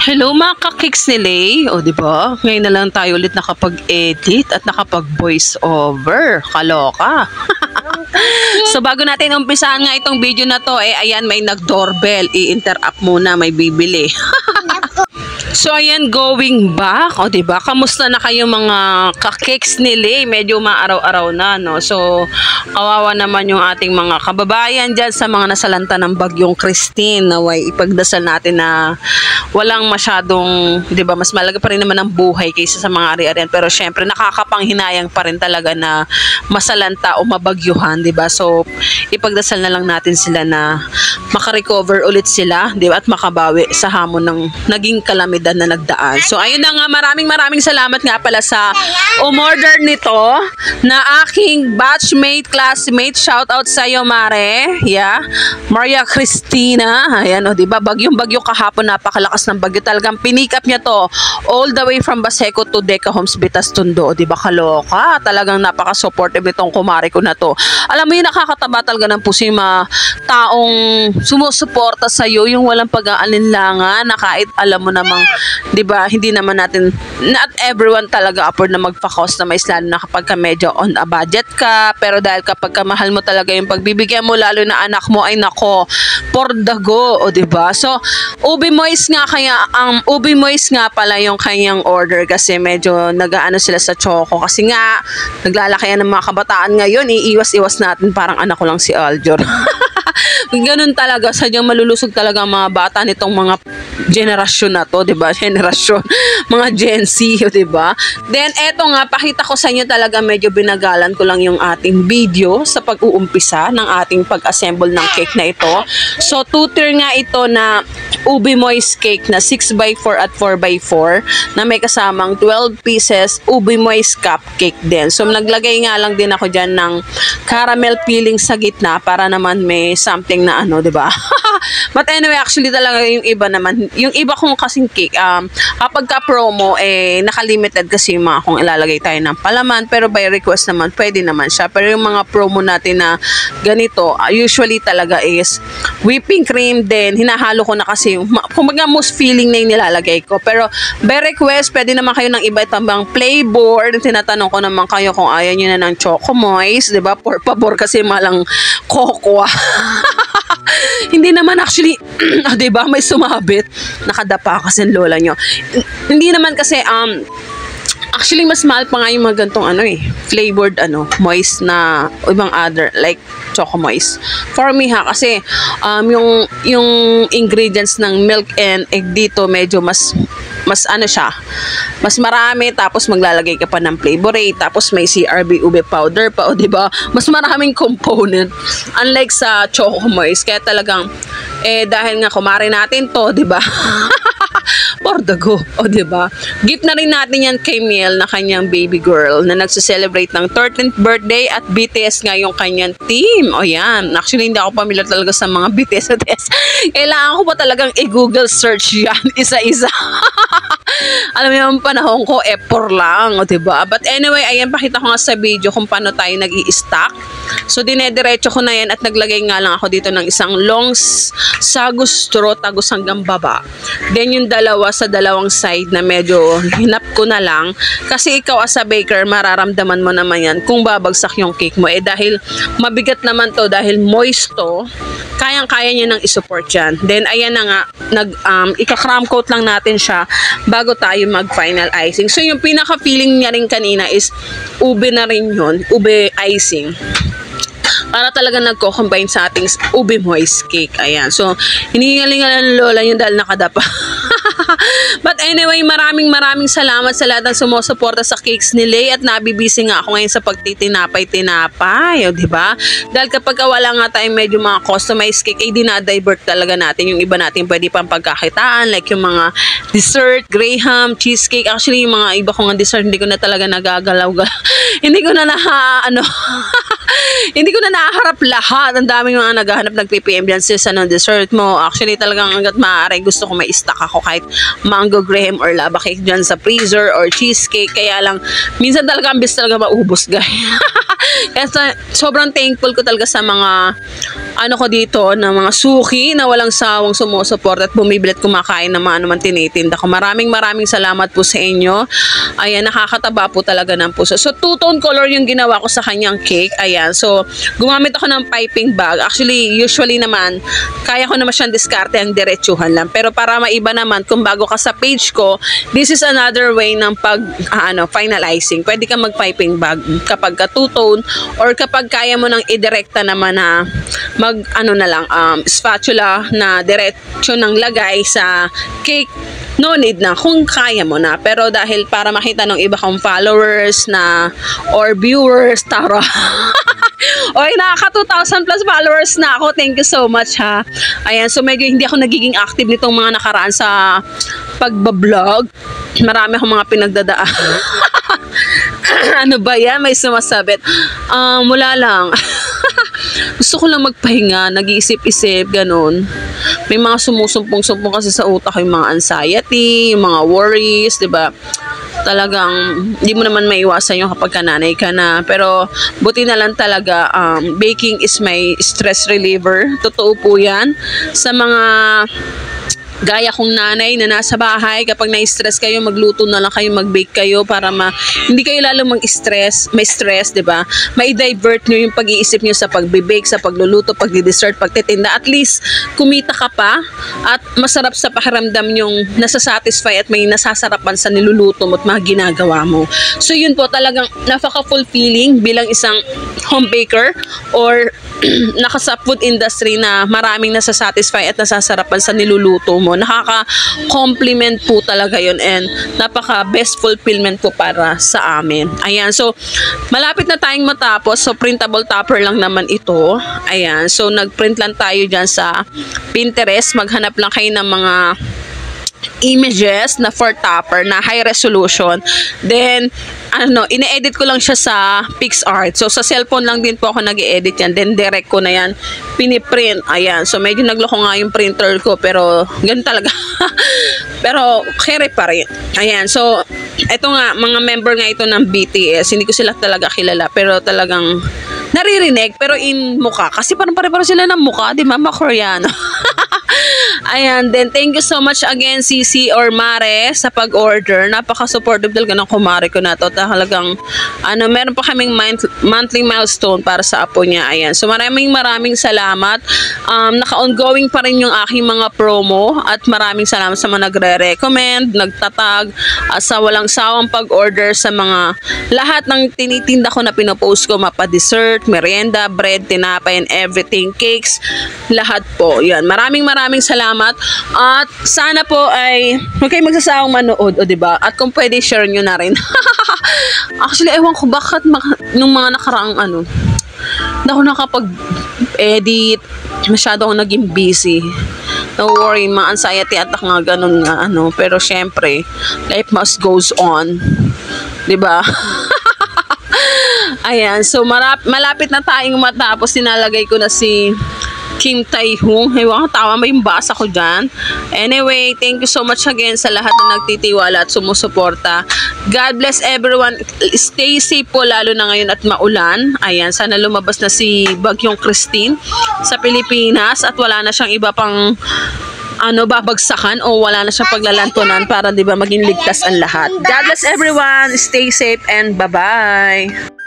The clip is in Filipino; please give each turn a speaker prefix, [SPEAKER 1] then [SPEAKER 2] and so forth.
[SPEAKER 1] Hello mga ka-kicks ni Lay. O diba? Ngayon na lang tayo ulit nakapag-edit at nakapag-voice over. Kaloka. So bago natin umpisahan nga itong video na to, ayan may nag-doorbell. I-interact muna, may bibili. So ayan, going back, o diba, kamusta na kayo mga ka-kicks ni Lay? Medyo maaraw-araw na, no? So kawawa naman yung ating mga kababayan dyan sa mga nasalanta ng bagyong Christine. Naway ipagdasal natin na walang masyadong, diba, mas malaga pa rin naman ang buhay kaysa sa mga ari-arian. Pero syempre nakakapanghinayang pa rin talaga na masalanta o mabagyuhan, diba? So ipagdasal na lang natin sila na makarecover ulit sila, diba, at makabawi sa hamon ng naging kalamidad na nagdaan. So ayun na nga, maraming salamat nga pala sa umorder nito na aking batchmate, classmate. Shout out sa iyo, Mare. Yeah. Maria Cristina. Ayan, o diba, bagyong-bagyo kahapon, napakalakas ng bagyo. Talagang pinick up niya to all the way from Baseco to Deca Homes, Bitas, Tondo. O diba, kaloka. Talagang napaka-supportive itong kumare ko na to. Alam mo yun, nakakataba talaga ng puso yung mga taong sumusuporta sa iyo, yung walang pag-aalinlangan, na kahit alam mo namang, di ba, hindi naman natin, not everyone talaga afford na magpa-customize, lalo na kapag ka medyo on a budget ka. Pero dahil kapag ka mahal mo talaga yung pagbibigyan mo, lalo na anak mo, ay nako, for the go, o di ba? So Ubi Moist nga, kaya ang Ubi Moist nga pala yung kanyang order, kasi medyo nag-aano sila sa choco, kasi nga naglalakihan ng mga kabataan ngayon, iiwas-iwas natin, parang anak ko lang si Aljor. Ganun talaga, sadyang malulusog talaga ang mga bata nitong mga generasyon na to, 'di ba? Generasyon, mga Gen Z, 'di ba? Then eto nga, pakita ko sa inyo, talaga medyo binagalan ko lang yung ating video sa pag-uumpisa ng ating pag-assemble ng cake na ito. So 2-tier nga ito na Ubi Moist cake na 6x4 at 4x4 na may kasamang 12 pieces Ubi Moist cupcake din. So naglagay nga lang din ako diyan ng caramel filling sa gitna para naman may something na ano, 'di ba? But anyway, actually talaga yung iba naman, yung iba kong kasing cake, kapag ka promo, nakalimited kasi yung mga kung ilalagay tayo ng palaman, pero by request naman, pwede naman siya. Pero yung mga promo natin na ganito, usually talaga is whipping cream din, hinahalo ko na kasi yung, kumbaga most filling na yung nilalagay ko. Pero by request, pwede naman kayo ng iba itang flavor. Tinatanong ko naman kayo kung ayaw nyo na ng Choco Moist, diba? Por favor, kasi malang cocoa. Hindi naman actually, diba, may sumabit, nakadapa kasi ang lola nyo. Hindi naman kasi, actually mas mahal pa nga yung mga gantong flavored moist na ibang other like Choco Moist. For me kasi yung ingredients ng milk and egg dito medyo mas siya, mas marami, tapos maglalagay ka pa ng flavorate, tapos may CRB ube powder pa, o diba, mas maraming component unlike sa Choco Moist. Kaya talagang dahil nga kumare natin to, diba, for the go, o diba, gift na rin natin yan kay Miel na kanyang baby girl na nagse-celebrate ng 13th birthday, at BTS nga yung kanyang team. O yan, actually hindi ako familiar talaga sa mga BTS. Kailangan ko pa talagang i-google search yan isa-isa. Alam mo yung panahon ko, effort lang, o diba? But anyway, ayan, pakita ko nga sa video kung paano tayo nag-i-stack. So dinediretso ko na yan, at naglagay nga lang ako dito ng isang long sagus straw, tagos hanggang baba. Then yung dalawa sa dalawang side na medyo hinap ko na lang, kasi ikaw as a baker, mararamdaman mo naman yan kung babagsak yung cake mo. Dahil mabigat naman to, dahil moist to, kayang-kaya nyo nang isupport yan. Then ayan na nga, ika-cram coat lang natin siya bago tayo mag-final icing. So yung pinaka-feeling niya rin kanina is ube na rin yun, ube icing. Para talaga nagko-combine sa ating Ubi Moist cake. Ayan. So, hinihingalingan ng lola yun dahil nakadapa. But anyway, maraming salamat sa lahat ng sumusuporta sa cakes ni Lay, at nabibisi nga ako ngayon sa pagtitinapay, o diba? Dahil kapag wala nga tayong medyo mga customized cake, dinadivert talaga natin yung iba natin pwede pang pagkakitaan, like yung mga dessert, graham, cheesecake. Actually, yung mga iba kong dessert, hindi ko na talaga nagagalaw. Hindi ko na Hindi ko na nakaharap lahat. Ang daming mga naghahanap, nag-PPM dyan, sis, anong dessert mo? Actually, talagang hanggat maaari, gusto ko may stock ako kahit mango graham or lava cake dyan sa freezer or cheesecake. Kaya lang, minsan talaga, ambis talaga maubos, guys. Kaya sobrang thankful ko talaga sa mga ano ko dito, na mga suki na walang sawang sumusuport at bumibili at kumakain ng mga naman tinitinda ko. Maraming salamat po sa inyo. Ayan, nakakataba po talaga ng puso. So, two-tone color yung ginawa ko sa kanyang cake. Ayan, so, gumamit ako ng piping bag. Actually, usually naman, kaya ko naman siyang diskarte ang diretsuhan lang. Pero para maiba naman, kung bago ka sa page ko, this is another way ng finalizing. Pwede ka mag-piping bag kapag ka two-tone or kapag kaya mo nang idirekta naman na spatula na diretso ng lagay sa cake, no need na kung kaya mo na. Pero dahil para makita ng iba kong followers na or viewers, tara. Oy, nakaka 2,000 plus followers na ako. Thank you so much, ha. Ayan, so medyo hindi ako nagiging active nitong mga nakaraan sa pagbablog. Marami akong mga pinagdadaan. Ano ba yan? May sumasabit. Wala lang. Gusto ko lang magpahinga, nag-iisip-isip, ganun. May mga sumusumpong-sumpong kasi sa utak, yung mga anxiety, yung mga worries, 'di ba? Talagang hindi mo naman maiwasan yung kapag nanay ka na. Pero buti na lang talaga, baking is my stress reliever. Totoo po yan. Sa mga gaya kong nanay na nasa bahay, kapag na-stress kayo, magluto na lang kayo, mag-bake kayo para hindi kayo lalo mag-stress, may stress, 'di ba? Mai-divert niyo yung pag-iisip niyo sa pagbe-bake, sa pagluluto, pagdi-dessert, pagtitinda. At least kumita ka pa at masarap sa pakiramdam yung nasasatisfy at may nasasarapan sa niluluto mo at mga ginagawa mo. So yun po, talagang napaka-fulfilling bilang isang home baker or nasa food industry na maraming nasasatisfy at nasasarapan sa niluluto mo. Nakaka-compliment po talaga yun and napaka-best fulfillment po para sa amin. Ayan, so malapit na tayong matapos. So printable topper lang naman ito. Ayan, so nag-print lang tayo dyan sa Pinterest. Maghanap lang kayo ng mga images na for topper na high resolution. Then ine-edit ko lang siya sa PixArt. So sa cellphone lang din po ako nag-i-edit yan. Then direct ko na yan piniprint. Ayan, so medyo nagloko nga yung printer ko, pero ganun talaga. Pero kere pa rin. Ayan, so eto nga, mga member nga ito ng BTS. Hindi ko sila talaga kilala, pero talagang naririnig, pero in mukha. Kasi parang pare-pare sila ng mukha, di ba? Koreano. Ayan, then thank you so much again, Cici or Mare, sa pag-order. Napaka-supportive talaga ng kumare ko na to. Talagang, meron pa kaming monthly milestone para sa apo niya. Ayan, so maraming salamat. Naka-ongoing pa rin yung aking mga promo at maraming salamat sa mga nagre-recommend, nagtatag, sa walang sawang pag-order sa mga lahat ng tinitinda ko na pinopost ko, mapa-dessert, merienda, bread, tinapay, and everything, cakes, lahat po. Yan, maraming salamat at sana po ay huwag kayo magsasawang manood, o diba? At kung pwede, share nyo na rin. Actually, ewan ko bakit nung mga nakaraang hindi ako nakapag-edit, masyado akong naging busy. No worry, mga anxiety attack nga, ganun nga, pero syempre, life must goes on, diba? Ayan, so malapit na tayong matapos. Sinalagay ko na si Kim Tae-hung. Ewan ko, tawa ba yung basa ko dyan? Anyway, thank you so much again sa lahat na nagtitiwala at sumusuporta. God bless everyone. Stay safe po, lalo na ngayon at maulan. Ayan, sana lumabas na si Bagyong Christine sa Pilipinas at wala na siyang iba pang babagsakan o wala na siyang paglalantunan para, 'di ba, maging ligtas ang lahat. God bless everyone. Stay safe and bye-bye.